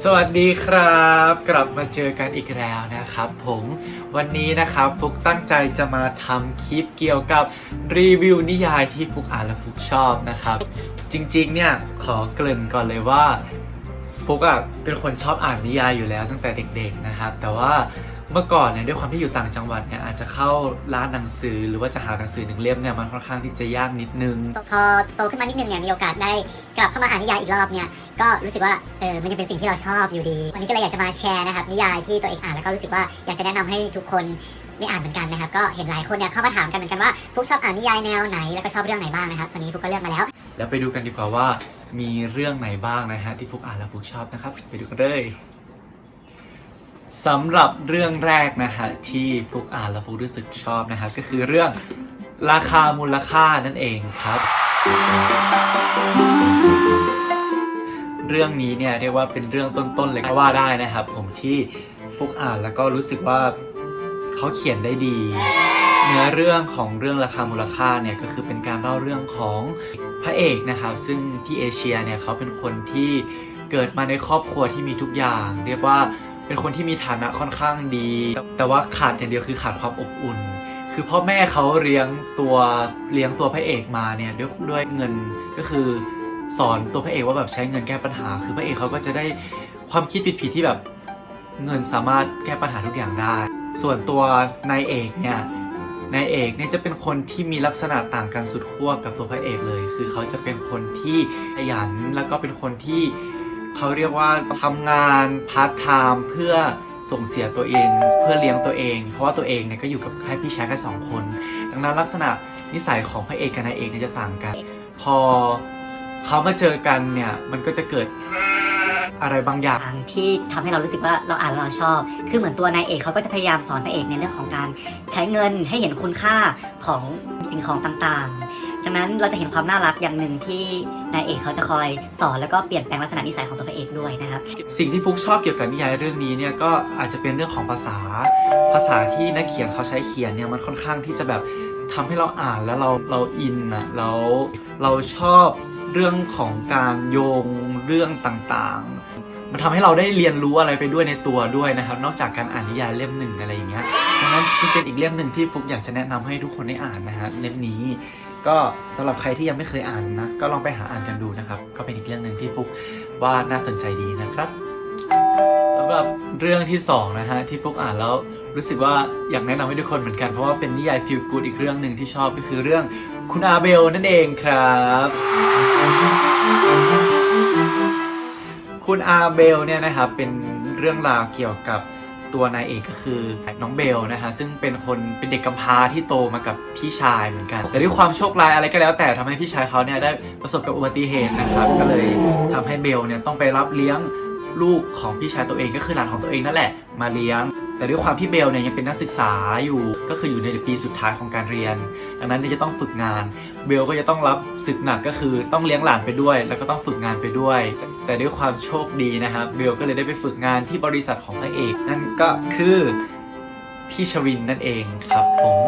สวัสดีครับกลับมาเจอกันอีกแล้วนะครับผมวันนี้นะครับฟุกตั้งใจจะมาทำคลิปเกี่ยวกับรีวิวนิยายที่ฟุกอ่านและฟุกชอบนะครับจริงๆเนี่ยขอเกริ่นก่อนเลยว่าฟุกเป็นคนชอบอ่านนิยายอยู่แล้วตั้งแต่เด็กๆนะครับแต่ว่าเมื่อก่อนเนี่ยด้วยความที่อยู่ต่างจังหวัดเนี่ยอาจจะเข้าร้านหนังสือหรือว่าจะหาหนังสือหนึ่งเล่มเนี่ยมันค่อนข้างที่จะยากนิดนึงพอโตขึ้นมานิดนึงเนี่ยมีโอกาสได้กลับเข้ามาอ่านนิยายอีกรอบเนี่ยก็รู้สึกว่ามันยังเป็นสิ่งที่เราชอบอยู่ดีวันนี้ก็เลยอยากจะมาแชร์นะครับนิยายที่ตัวเองอ่านแล้วก็รู้สึกว่าอยากจะแนะนำให้ทุกคนได้อ่านเหมือนกันนะครับก็เห็นหลายคนเนี่ยเข้ามาถามกันเหมือนกันว่าฟุกชอบอ่านนิยายแนวไหนแล้วก็ชอบเรื่องไหนบ้างนะครับวันนี้ฟุกก็เลือกมาแล้วไปดูกันดีกว่าว่ามีเรื่องไหนบ้างนะฮะที่ฟุกอ่านแล้วฟุกชอบนะครับไปดูกันเลยสำหรับเรื่องแรกนะฮะที่ฟุกอ่านแล้วฟุกรู้สึกชอบนะครับก็คือเรื่องราคามูลค่านั่นเองครับเรื่องนี้เนี่ยเรียกว่าเป็นเรื่องต้นๆเลยก็ว่าได้นะครับผมที่ฟุกอ่านแล้วก็รู้สึกว่าเขาเขียนได้ดีเนื้อเรื่องของเรื่องราคามูลค่าเนี่ยก็คือเป็นการเล่าเรื่องของพระเอกนะครับซึ่งพี่เอเชียเนี่ยเขาเป็นคนที่เกิดมาในครอบครัวที่มีทุกอย่างเรียกว่าเป็นคนที่มีฐานะค่อนข้างดีแต่ว่าขาดอย่างเดียวคือขาดความอบอุ่นคือพ่อแม่เขาเลี้ยงตัวพระเอกมาเนี่ยด้วยเงินก็คือสอนตัวพระเอกว่าแบบใช้เงินแก้ปัญหาคือพระเอกเขาก็จะได้ความคิดผิดๆที่แบบเงินสามารถแก้ปัญหาทุกอย่างได้ส่วนตัวนายเอกเนี่ยจะเป็นคนที่มีลักษณะต่างกันสุดขั้วกับตัวพระเอกเลยคือเขาจะเป็นคนที่ขยันแล้วก็เป็นคนที่เขาเรียกว่าทำงานพาร์ทไทม์เพื่อส่งเสียตัวเองเพื่อเลี้ยงตัวเองเพราะว่าตัวเองเนี่ยก็อยู่กับแค่พี่ชายแค่2 คนดังนั้นลักษณะนิสัยของพระเอกกับนายเอกเนี่ยจะต่างกันพอเขามาเจอกันเนี่ยมันก็จะเกิดอะไรบางอย่างที่ทำให้เรารู้สึกว่าเราอ่านแล้วเราชอบคือเหมือนตัวนายเอกเขาก็จะพยายามสอนพระเอกในเรื่องของการใช้เงินให้เห็นคุณค่าของสิ่งของต่างๆดังนั้นเราจะเห็นความน่ารักอย่างหนึ่งที่นายเอกเขาจะคอยสอนแล้วก็เปลี่ยนแปลงลักษณะนิสัยของตัวพระเอกด้วยนะครับสิ่งที่ฟุกชอบเกี่ยวกับนิยายเรื่องนี้เนี่ยก็อาจจะเป็นเรื่องของภาษาที่นักเขียนเขาใช้เขียนเนี่ยมันค่อนข้างที่จะแบบทำให้เราอ่านแล้วเราอินนะเราชอบเรื่องของการโยงเรื่องต่างๆมันทำให้เราได้เรียนรู้อะไรไปด้วยในตัวด้วยนะครับนอกจากการอ่านนิยายเล่มหนึ่งอะไรอย่างเงี้ยดังนั้นเป็นอีกเล่มหนึ่งที่ฟุกอยากจะแนะนำให้ทุกคนได้อ่านนะฮะเล่มนี้ก็สำหรับใครที่ยังไม่เคยอ่านนะก็ลองไปหาอ่านกันดูนะครับก็เป็นอีกเรื่องหนึ่งที่ฟุกว่าน่าสนใจดีนะครับสำหรับเรื่องที่2นะฮะที่ฟุกอ่านแล้วรู้สึกว่าอยากแนะนำให้ทุกคนเหมือนกันเพราะว่าเป็นนิยายฟีลกู๊ดอีกเรื่องหนึ่งที่ชอบก็คือเรื่องคุณอาเบลนั่นเองครับคุณอาเบลเนี่ยนะครับเป็นเรื่องราวเกี่ยวกับตัวนายเอกก็คือน้องเบลนะฮะซึ่งเป็นเด็กกำพร้าที่โตมากับพี่ชายเหมือนกันแต่ด้วยความโชคร้ายอะไรก็แล้วแต่ทำให้พี่ชายเขาเนี่ยได้ประสบกับอุบัติเหตุนะครับก็เลยทำให้เบลเนี่ยต้องไปรับเลี้ยงลูกของพี่ชายตัวเองก็คือหลานของตัวเองนั่นแหละมาเลี้ยงแต่ด้วยความที่เบลเนี่ยยังเป็นนักศึกษาอยู่ก็คืออยู่ในปีสุดท้ายของการเรียนดังนั้นจะต้องฝึกงานเบลก็จะต้องรับศึกหนักก็คือต้องเลี้ยงหลานไปด้วยแล้วก็ต้องฝึกงานไปด้วยแต่ด้วยความโชคดีนะครับเบลก็เลยได้ไปฝึกงานที่บริษัทของพระเอกนั่นก็คือพี่ชวินนั่นเองครับผม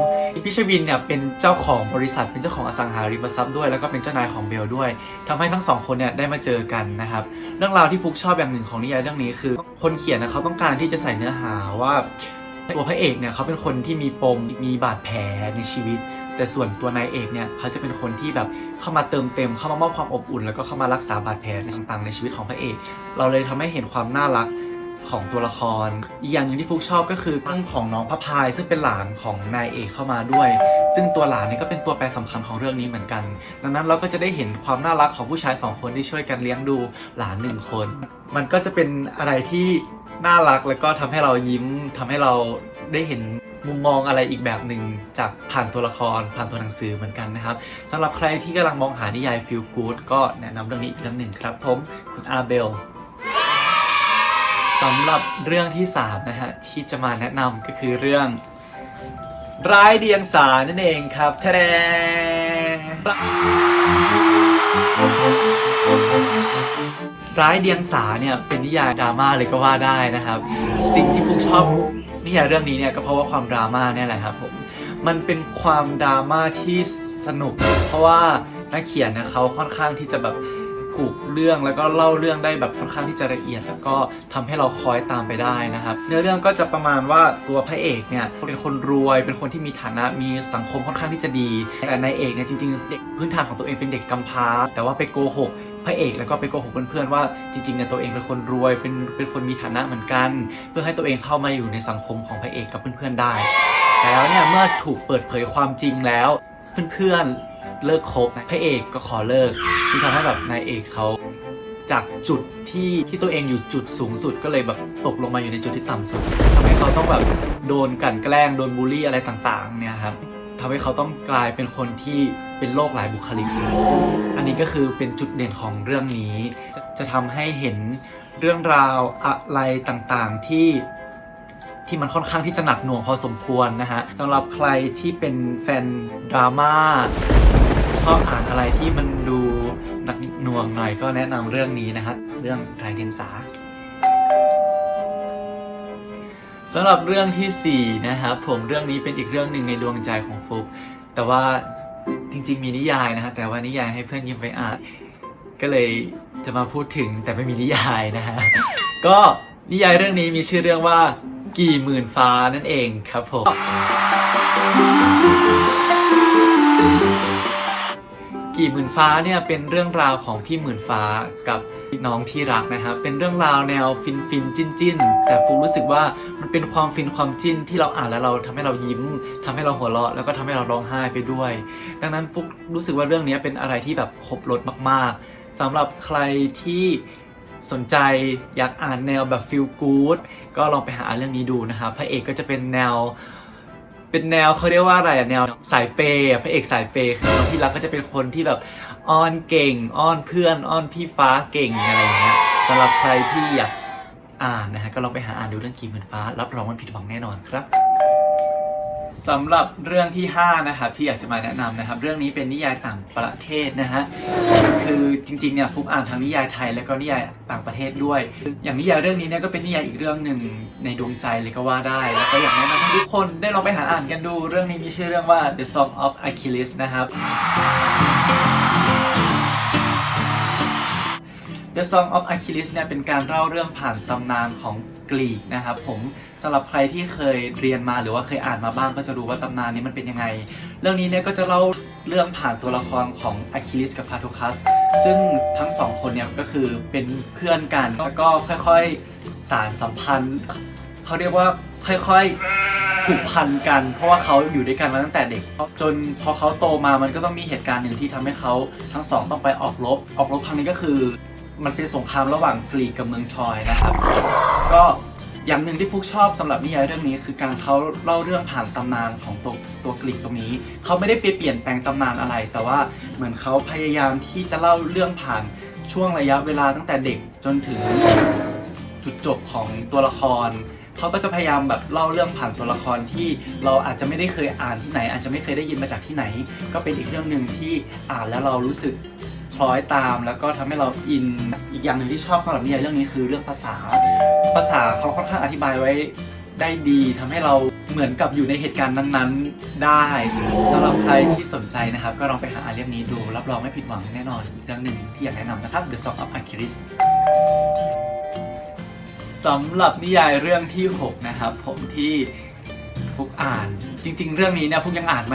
พี่ชวินเนี่ยเป็นเจ้าของบริษัทเป็นเจ้าของอสังหาริมทรัพย์ด้วยแล้วก็เป็นเจ้านายของเบลด้วยทำให้ทั้ง2 คนเนี่ยได้มาเจอกันนะครับเรื่องราวที่ฟุกชอบอย่างหนึ่งของนิยายเรื่องนี้คือคนเขียนนะเขาต้องการที่จะใส่เนื้อหาว่าตัวพระเอกเนี่ยเขาเป็นคนที่มีปมมีบาดแผลในชีวิตแต่ส่วนตัวนายเอกเนี่ยเขาจะเป็นคนที่แบบเข้ามาเติมเต็มเข้ามามอบความอบอุ่นแล้วก็เข้ามารักษาบาดแผลต่างๆในชีวิตของพระเอกเราเลยทำให้เห็นความน่ารักของตัวละครอีกอย่างหนึ่งที่ฟุกชอบก็คือเรื่องของน้องพระพายซึ่งเป็นหลานของนายเอกเข้ามาด้วยซึ่งตัวหลานนี่ก็เป็นตัวแปรสำคัญของเรื่องนี้เหมือนกันดังนั้นเราก็จะได้เห็นความน่ารักของผู้ชาย2 คนที่ช่วยกันเลี้ยงดูหลาน1 คนมันก็จะเป็นอะไรที่น่ารักแล้วก็ทำให้เรายิ้มทำให้เราได้เห็นมุมมองอะไรอีกแบบหนึ่งจากผ่านตัวละครผ่านตัวหนังสือเหมือนกันนะครับสำหรับใครที่กำลังมองหานิยายฟีลกู๊ดก็แนะนำเรื่องนี้อีกเรื่องหนึ่งครับผมคุณอาเบลสำหรับเรื่องที่3นะฮะที่จะมาแนะนำก็คือเรื่องร้ายเดียงสานั่นเองครับแท้ร้ายเดียงสาเนี่ยเป็นนิยายดราม่าเลยก็ว่าได้นะครับสิ่งที่ฟุกชอบนิยายเรื่องนี้เนี่ยก็เพราะว่าความดราม่าเนี่ยแหละครับผมมันเป็นความดราม่าที่สนุกเพราะว่านักเขียนนะเขาค่อนข้างที่จะแบบพ ผูกเรื่องแล้วก็เล่าเรื่องได้แบบค่อนข้างที่จะละเอียดแล้วก็ทำให้เราคอยตามไปได้นะครับเนื้อเรื่องก็จะประมาณว่าตัวพระเอกเนี่ยเป็นคนรวยเป็นคนที่มีฐานะมีสังคมค่อนข้างที่จะดีแต่นายเอกเนี่ยจริงๆเด็กพื้นฐานของตัวเองเป็นเด็กกำพร้าแต่ว่าไปโกหกพระเอกแล้วก็ไปโกหกเพื่อนๆว่าจริงๆเนี่ยตัวเองเป็นคนรวยเป็นคนมีฐานะเหมือนกันเพื่อให้ตัวเองเข้ามาอยู่ในสังคมของพระเอกกับเพื่อนๆได้แต่แล้วเนี่ยเมื่อถูกเปิดเผยความจริงแล้วเพื่อนๆเลิกคบพระเอกก็ขอเลิกซึ่งทำให้แบบนายเอกเขาจากจุดที่ตัวเองอยู่จุดสูงสุดก็เลยแบบตกลงมาอยู่ในจุดที่ต่ำสุดทำให้เขาต้องแบบโดนกลั่นแกล้งโดนบูลลี่อะไรต่างๆเนี่ยครับทำให้เขาต้องกลายเป็นคนที่เป็นโรคหลายบุคลิกอันนี้ก็คือเป็นจุดเด่นของเรื่องนี้จะทำให้เห็นเรื่องราวอะไรต่างๆที่มันค่อนข้างที่จะหนักหน่วงพอสมควรนะฮะสำหรับใครที่เป็นแฟนดราม่าชอบอ่านอะไรที่มันดูหนักหน่วงหน่อยก็แนะนำเรื่องนี้นะฮะเรื่องไร้เดียงสาสำหรับเรื่องที่4นะครับผมเรื่องนี้เป็นอีกเรื่องหนึ่งในดวงใจของฟุกแต่ว่าจริงๆมีนิยายนะฮะแต่ว่านิยายให้เพื่อนยืมไปอ่านก็เลยจะมาพูดถึงแต่ไม่มีนิยายนะฮะก็นิยายเรื่องนี้มีชื่อเรื่องว่ากี่หมื่นฟ้านั่นเองครับผมกี่หมื่นฟ้าเนี่ยเป็นเรื่องราวของพี่หมื่นฟ้ากับน้องที่รักนะครับเป็นเรื่องราวแนวฟินจิ้นแต่ฟุกรู้สึกว่ามันเป็นความฟินความจิ้นที่เราอ่านแล้วเราทำให้เรายิ้มทำให้เราหัวเราะแล้วก็ทำให้เราร้องไห้ไปด้วยดังนั้นฟุกรู้สึกว่าเรื่องนี้เป็นอะไรที่แบบครบรสมากๆสำหรับใครที่สนใจอยากอ่านแนวแบบ feel good ก็ลองไปหาเรื่องนี้ดูนะครับพระเอกก็จะเป็นแนวเขาเรียกว่าอะไรอะแนวสายเปย์พระเอกสายเปย์คือน้องที่รักก็จะเป็นคนที่แบบอ้อนเก่งอ้อนเพื่อนอ้อนพี่ฟ้าเก่งอะไรอย่างเงี้ยสำหรับใครที่อยากอ่านนะฮะก็ลองไปหาอ่านดูเรื่องกี่หมื่นฟ้ารับรองมันผิดหวังแน่นอนครับสำหรับเรื่องที่5นะครับที่อยากจะมาแนะนำนะครับเรื่องนี้เป็นนิยายต่างประเทศนะฮะคือจริงๆเนี่ยฟุกอ่านทั้งนิยายไทยแล้วก็นิยายต่างประเทศด้วยอย่างนิยายเรื่องนี้เนี่ยก็เป็นนิยายอีกเรื่องหนึ่งในดวงใจเลยก็ว่าได้แล้วก็อยากแนะนำให้ทุกคนได้ลองไปหาอ่านกันดูเรื่องนี้มีชื่อเรื่องว่า The Song of Achilles นะครับ The Song of Achilles เนี่ยเป็นการเล่าเรื่องผ่านตำนานของกรีกนะครับผมสำหรับใครที่เคยเรียนมาหรือว่าเคยอ่านมาบ้างก็จะรู้ว่าตำนานนี้มันเป็นยังไงเรื่องนี้เนี่ยก็จะเล่าเรื่องผ่านตัวละครของอะคิลิสกับพาโทคัสซึ่งทั้งสองคนเนี่ยก็คือเป็นเพื่อนกันแล้วก็ค่อยๆสานสัมพันธ์เขาเรียกว่าค่อยๆผูกพันกันเพราะว่าเขาอยู่ด้วยกันมาตั้งแต่เด็กจนพอเขาโตมามันก็ต้องมีเหตุการณ์หนึ่งที่ทำให้เขาทั้งสองต้องไปออกรบครั้งนี้ก็คือมันเป็นสงครามระหว่างกรีกกับเมืองทรอยนะครับก็อย่างหนึ่งที่ฟุกชอบสำหรับนิยายเรื่องนี้คือการเขาเล่าเรื่องผ่านตำนานของตัวกรีกตรงนี้เขาไม่ได้เปลี่ยนแปลงตำนานอะไรแต่ว่าเหมือนเขาพยายามที่จะเล่าเรื่องผ่านช่วงระยะเวลาตั้งแต่เด็กจนถึงจุดจบของตัวละครเขาก็จะพยายามแบบเล่าเรื่องผ่านตัวละครที่เราอาจจะไม่ได้เคยอ่านที่ไหนอาจจะไม่เคยได้ยินมาจากที่ไหนก็เป็นอีกเรื่องหนึ่งที่อ่านแล้วเรารู้สึกคล้อยตามแล้วก็ทำให้เราอินอีกอย่างหนึ่งที่ชอบสำหรับนิยายเรื่องนี้คือเรื่องภาษาเขาค่อนข้างอธิบายไว้ได้ดีทำให้เราเหมือนกับอยู่ในเหตุการณ์นั้นๆได้สำหรับใครที่สนใจนะครับก็ลองไปหาเรื่องนี้ดูรับรองไม่ผิดหวังแน่นอนอีกเรื่องหนึ่งที่อยากแนะนำนะครับ The Song of Achilles สำหรับนิยายเรื่องที่6นะครับผมที่ฟุกอ่านจริงๆเรื่องนี้เนี่ยฟุกยังอ่านไ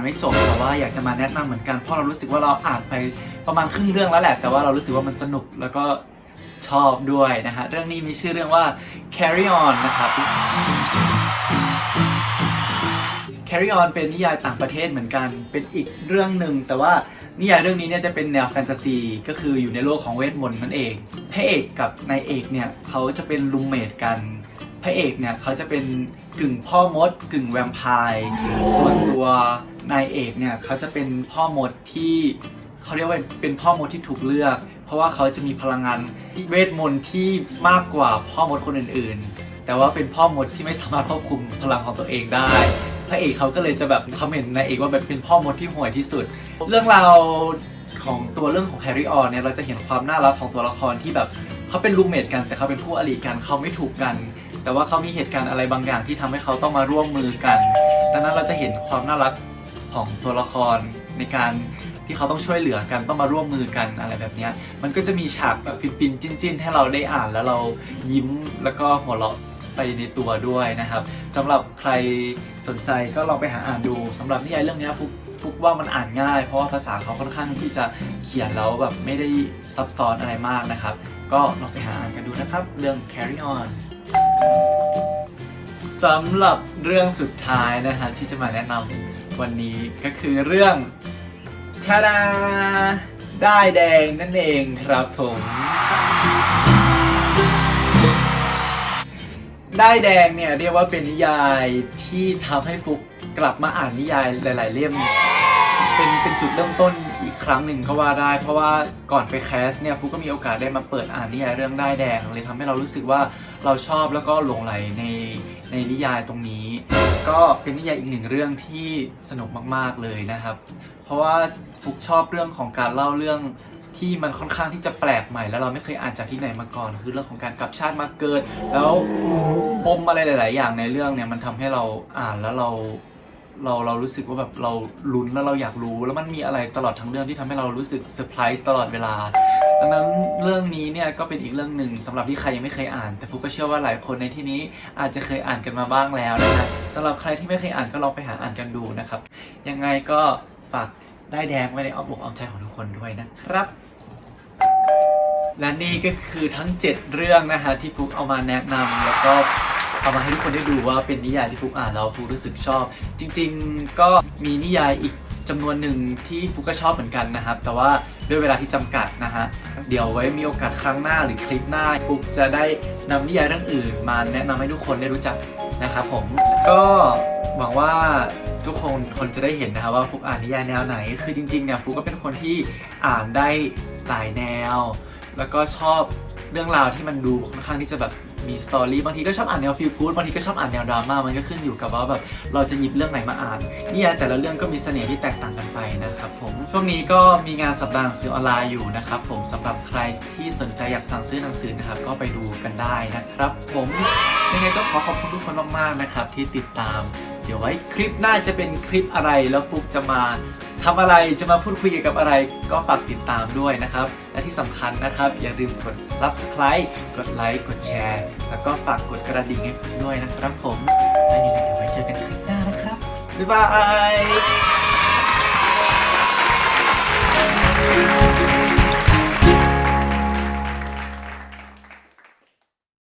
ม่จบแต่ว่าอยากจะมาแนะนำเหมือนกันเพราะเรารู้สึกว่าเราอ่านไปประมาณครึ่งเรื่องแล้วแหละแต่ว่าเรารู้สึกว่ามันสนุกแล้วก็ชอบด้วยนะฮะเรื่องนี้มีชื่อเรื่องว่า Carry On นะครับ Carry On เป็นนิยายต่างประเทศเหมือนกันเป็นอีกเรื่องหนึ่งแต่ว่านิยายเรื่องนี้เนี่ยจะเป็นแนวแฟนตาซีก็คืออยู่ในโลกของเวทมนต์นั่นเองพระเอกกับนายเอกเนี่ยเขาจะเป็นรูมเมทกันพระเอกเนี่ยเขาจะเป็นกึ่งพ่อมดกึ่งแวมไพร์ส่วนตัวนายเอกเนี่ยเขาจะเป็นพ่อมดที่เขาเรียกว่าเป็นพ่อมดที่ถูกเลือกเพราะว่าเขาจะมีพลังงานเวทมนต์ที่มากกว่าพ่อมดคนอื่นๆแต่ว่าเป็นพ่อมดที่ไม่สามารถควบคุมพลังของตัวเองได้พระเอกเขาก็เลยจะแบบคอมเมนต์นายเอกว่าแบบเป็นพ่อมดที่ห่วยที่สุดเรื่องราวของตัวเรื่องของ Carry On เนี่ยเราจะเห็นความน่ารักของตัวละครที่แบบเขาเป็นรูมเมทกันแต่เขาเป็นคู่อริกันเขาไม่ถูกกันแต่ว่าเขามีเหตุการณ์อะไรบางอย่างที่ทำให้เขาต้องมาร่วมมือกันดังนั้นเราจะเห็นความน่ารักของตัวละครในการ ที่เขาต้องช่วยเหลือกันต้องมาร่วมมือกันอะไรแบบเนี้ยมันก็จะมีฉากแบบฟินๆจิ้นๆให้เราได้อ่านแล้วเรายิ้มแล้วก็หัวเราะไปในตัวด้วยนะครับสำหรับใครสนใจก็ลองไปหาอ่านดูสำหรับนิยายเรื่องนี้ฟุกว่ามันอ่านง่ายเพราะว่าภาษาเขาค่อนข้างที่จะเขียนแล้วแบบไม่ได้ซับซ้อนอะไรมากนะครับก็ลองไปหาอ่านกันดูนะครับเรื่อง Carry On สำหรับเรื่องสุดท้ายนะฮะที่จะมาแนะนำวันนี้ก็คือเรื่องชาดาด้ายแดงนั่นเองครับผมด้ายแดงเนี่ยเรียกว่าเป็นนิยายที่ทำให้ฟุกกลับมาอ่านนิยายหลายๆเล่มเป็นจุดเริ่มต้นอีกครั้งหนึ่งก็ว่าได้เพราะว่าก่อนไปแคสเนี่ยฟุกก็มีโอกาสได้มาเปิดอ่านนิยายเรื่องด้ายแดงเลยทำให้เรารู้สึกว่าเราชอบแล้วก็หลงใหลในนิยายตรงนี้ก็เป็นนิยายอีกหนึ่งเรื่องที่สนุกมากๆเลยนะครับเพราะว่าฟุกชอบเรื่องของการเล่าเรื่องที่มันค่อนข้างที่จะแปลกใหม่แล้วเราไม่เคยอ่านจากที่ไหนมาก่อนคือเรื่องของการกลับชาติมาเกิดแล้วปมอะไรหลายๆอย่างในเรื่องเนี่ยมันทำให้เราอ่านแล้วเรารู้สึกว่าแบบเราลุ้นแล้วเราอยากรู้แล้วมันมีอะไรตลอดทั้งเรื่องที่ทำให้เรารู้สึกเซอร์ไพรส์ตลอดเวลาดังนั้นเรื่องนี้เนี่ยก็เป็นอีกเรื่องหนึ่งสำหรับที่ใครยังไม่เคยอ่านแต่ฟุกก็เชื่อว่าหลายคนในที่นี้อาจจะเคยอ่านกันมาบ้างแล้วนะสำหรับใครที่ไม่เคยอ่านก็ลองไปหาอ่านกันดูนะครับยังไงก็ฝากด้ายแดงไว้ในอ้อมอกอ้อมใจของทุกคนด้วยนะครับและนี่ก็คือทั้ง7เรื่องนะฮะที่ฟุกเอามาแนะนำแล้วก็เอามาให้ทุกคนได้ดูว่าเป็นนิยายที่ฟุกอ่านแล้วฟุกรู้สึกชอบจริงๆก็มีนิยายอีกจำนวนหนึ่งที่ฟุกก็ชอบเหมือนกันนะครับแต่ว่าด้วยเวลาที่จำกัดนะฮะเดี๋ยวไว้มีโอกาสครั้งหน้าหรือคลิปหน้าฟุกจะได้นำนิยายเรื่องอื่นมาแนะนำให้ทุกคนได้รู้จักนะครับผมก็หวังว่าทุกคนจะได้เห็นนะครับว่าฟุกอ่านนิยายแนวไหนคือจริงๆเนี่ยฟุกก็เป็นคนที่อ่านได้หลายแนวแล้วก็ชอบเรื่องราวที่มันดูค่อนข้างที่จะแบบมีสตอรี่บางทีก็ชอบอ่านแนวฟีลกู๊ดบางทีก็ชอบอ่านแนวดราม่ามันก็ขึ้นอยู่กับว่าแบบเราจะหยิบเรื่องไหนมาอ่านนิยายแต่ละเรื่องก็มีเสน่ห์ที่แตกต่างกันไปนะครับผมช่วงนี้ก็มีงานสัปดาห์หนังสือออนไลน์อยู่นะครับผมสำหรับใครที่สนใจอยากสั่งซื้อหนังสือนะครับก็ไปดูกันได้นะครับผมยังไงก็ขอบคุณทุกคนมากๆนะครับที่ติดตามเดี๋ยวไว้คลิปหน้าจะเป็นคลิปอะไรแล้วฟุกจะมาทำอะไรจะมาพูดคุยเกี่ยวกับอะไรก็ฝากติดตามด้วยนะครับและที่สำคัญนะครับอย่าลืมกด Subscribe กดไลค์กดแชร์แล้วก็ฝากกดกระดิ่งให้ผมด้วยนะครับผมและยังไงเดี๋ยวไว้เจอกันคลิปหน้านะครับบ๊ายบาย